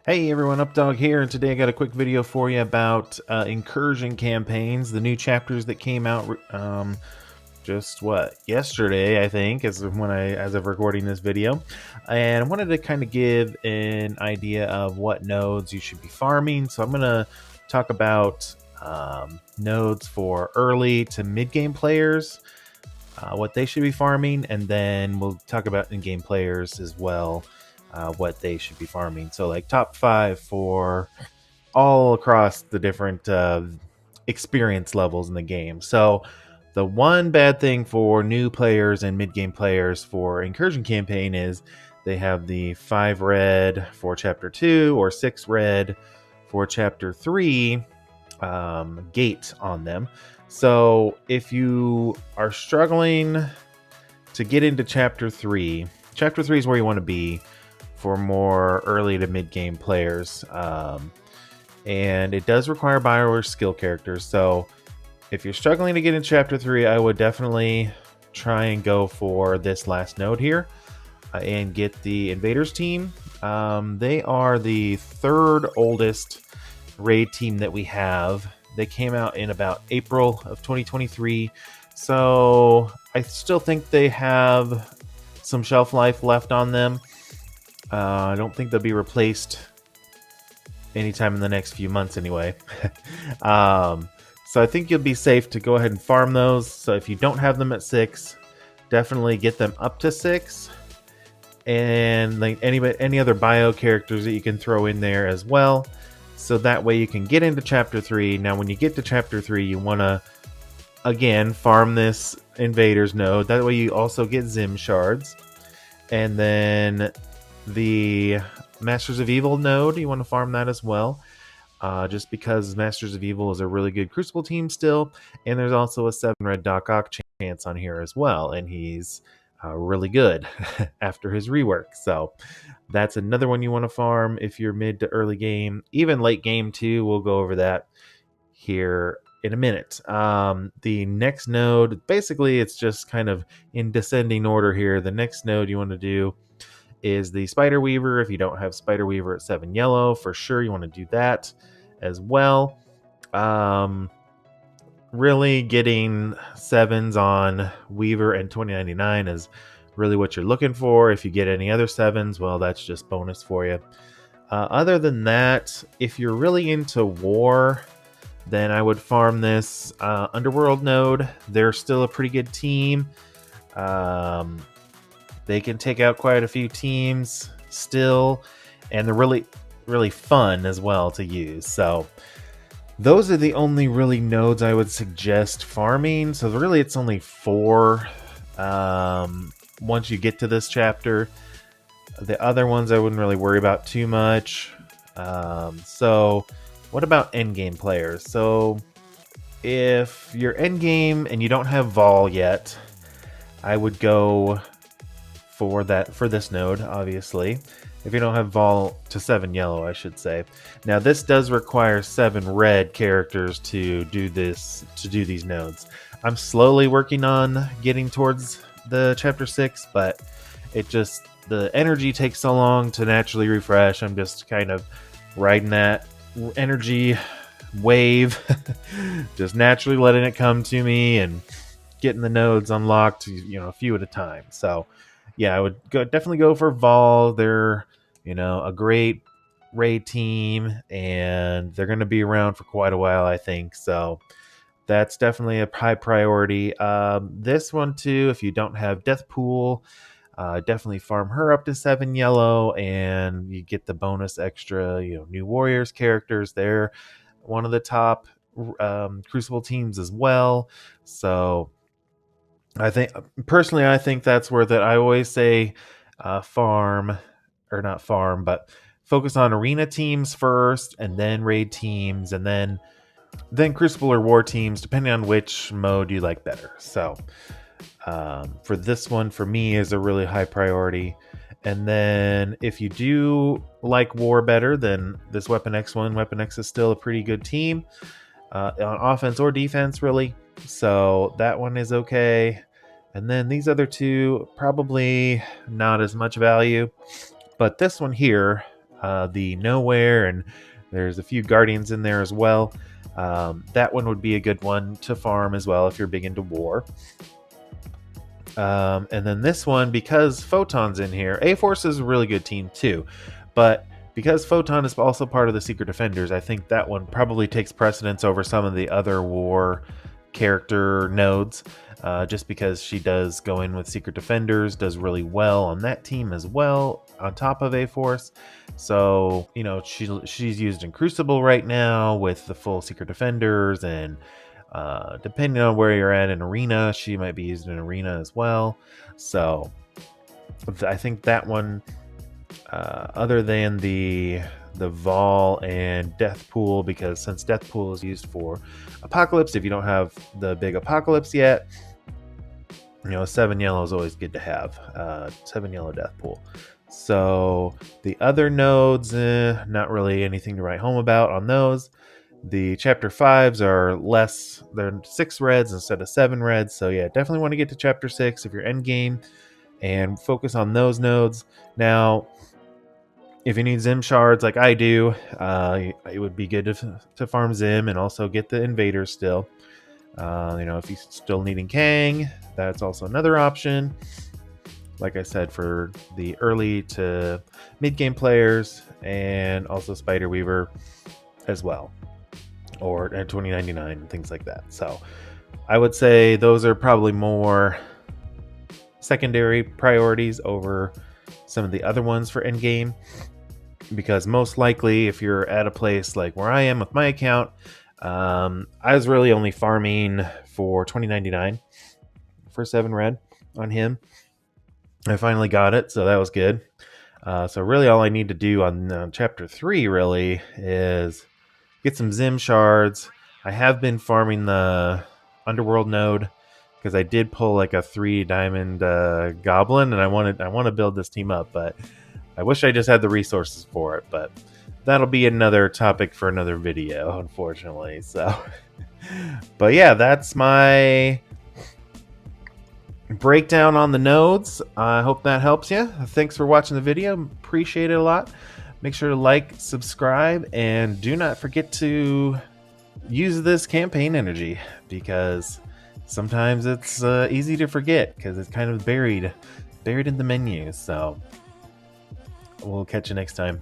Hey everyone, Updog here, and today I got a quick video for you about Incursion Campaigns, the new chapters that came out just yesterday, I think, as of recording this video. And I wanted to kind of give an idea of what nodes you should be farming. So I'm going to talk about nodes for early to mid-game players, what they should be farming, and then we'll talk about in-game players as well, what they should be farming. So like top 5 for all across the different experience levels in the game. So the one bad thing for new players and mid-game players for Incursion Campaign is they have the 5 red for Chapter 2 or 6 red for Chapter 3 gate on them. So if you are struggling to get into Chapter 3 is where you want to be for more early to mid-game players. And it does require Bioware skill characters. So if you're struggling to get in Chapter 3, I would definitely try and go for this last node here and get the Invaders team. They are the 3rd oldest raid team that we have. They came out in about April of 2023. So I still think they have some shelf life left on them. I don't think they'll be replaced anytime in the next few months anyway. So I think you'll be safe to go ahead and farm those. So if you don't have them at 6, definitely get them up to 6. And like any other bio characters that you can throw in there as well. So that way you can get into Chapter 3. Now when you get to Chapter 3, you want to, again, farm this Invaders node. That way you also get Zim shards. And then the Masters of Evil node, you want to farm that as well. Just because Masters of Evil is a really good Crucible team still. And there's also a 7 red Doc Ock chance on here as well. And he's really good after his rework. So that's another one you want to farm if you're mid to early game. Even late game too, we'll go over that here in a minute. The next node, basically it's just kind of in descending order here. The next node you want to do is the Spider Weaver. If you don't have Spider Weaver at 7 yellow, for sure you want to do that as well. Really getting 7s on Weaver and 2099 is really what you're looking for. If you get any other 7s, well, that's just bonus for you. Other than that, if you're really into war, then I would farm this Underworld node. They're still a pretty good team. They can take out quite a few teams still, and they're really, really fun as well to use. So those are the only really nodes I would suggest farming. So really it's only 4 once you get to this chapter. The other ones I wouldn't really worry about too much. So what about endgame players? So if you're endgame and you don't have Vol yet, I would go for this node, obviously. If you don't have Vol to 7 yellow, I should say. Now this does require 7 red characters to do these nodes. I'm slowly working on getting towards the Chapter 6, but the energy takes so long to naturally refresh. I'm just kind of riding that energy wave, just naturally letting it come to me and getting the nodes unlocked, a few at a time. So yeah, I would definitely go for Vol. They're, a great raid team, and they're going to be around for quite a while, I think. So that's definitely a high priority. This one too, if you don't have Deathpool, definitely farm her up to 7 yellow, and you get the bonus extra, New Warriors characters. They're one of the top Crucible teams as well. So I think that's worth it. I always say focus on arena teams first, and then raid teams, and then Crucible or war teams, depending on which mode you like better. So for this one, for me, is a really high priority. And then if you do like war better, then this Weapon X one, Weapon X is still a pretty good team on offense or defense, really. So that one is okay. And then these other two, probably not as much value. But this one here, the Nowhere, and there's a few Guardians in there as well. That one would be a good one to farm as well if you're big into war. And then this one, because Photon's in here, A-Force is a really good team too, but because Photon is also part of the Secret Defenders, I think that one probably takes precedence over some of the other war character nodes, just because she does go in with Secret Defenders, does really well on that team as well, on top of A-Force. So, you know, she's used in Crucible right now with the full Secret Defenders, and depending on where you're at in Arena, she might be used in Arena as well. So I think that one, other than the Vol and Death Pool, because since Death Pool is used for Apocalypse, if you don't have the big Apocalypse yet, you know, 7 yellow is always good to have. 7 yellow Death Pool. So the other nodes, not really anything to write home about on those. The chapter 5s are less, they're 6 reds instead of 7 reds. So yeah, definitely want to get to chapter 6 if you're endgame and focus on those nodes. Now, if you need Zim shards like I do, it would be good to farm Zim and also get the invaders still. You know, if you're still needing Kang, that's also another option. Like I said, for the early to mid-game players, and also Spider Weaver as well, or 2099 and things like that. So I would say those are probably more secondary priorities over some of the other ones for endgame, because most likely if you're at a place like where I am with my account, I was really only farming for 2099 for 7 red on him. I finally got it, so that was good. So really all I need to do on chapter 3 really is get some Zim shards. I have been farming the Underworld node because I did pull like a 3 diamond goblin, and I want to build this team up, but I wish I just had the resources for it. But that'll be another topic for another video, unfortunately. So, but yeah, that's my breakdown on the nodes. I hope that helps you. Thanks for watching the video. Appreciate it a lot. Make sure to like, subscribe, and do not forget to use this campaign energy, because sometimes it's easy to forget because it's kind of buried in the menu. So we'll catch you next time.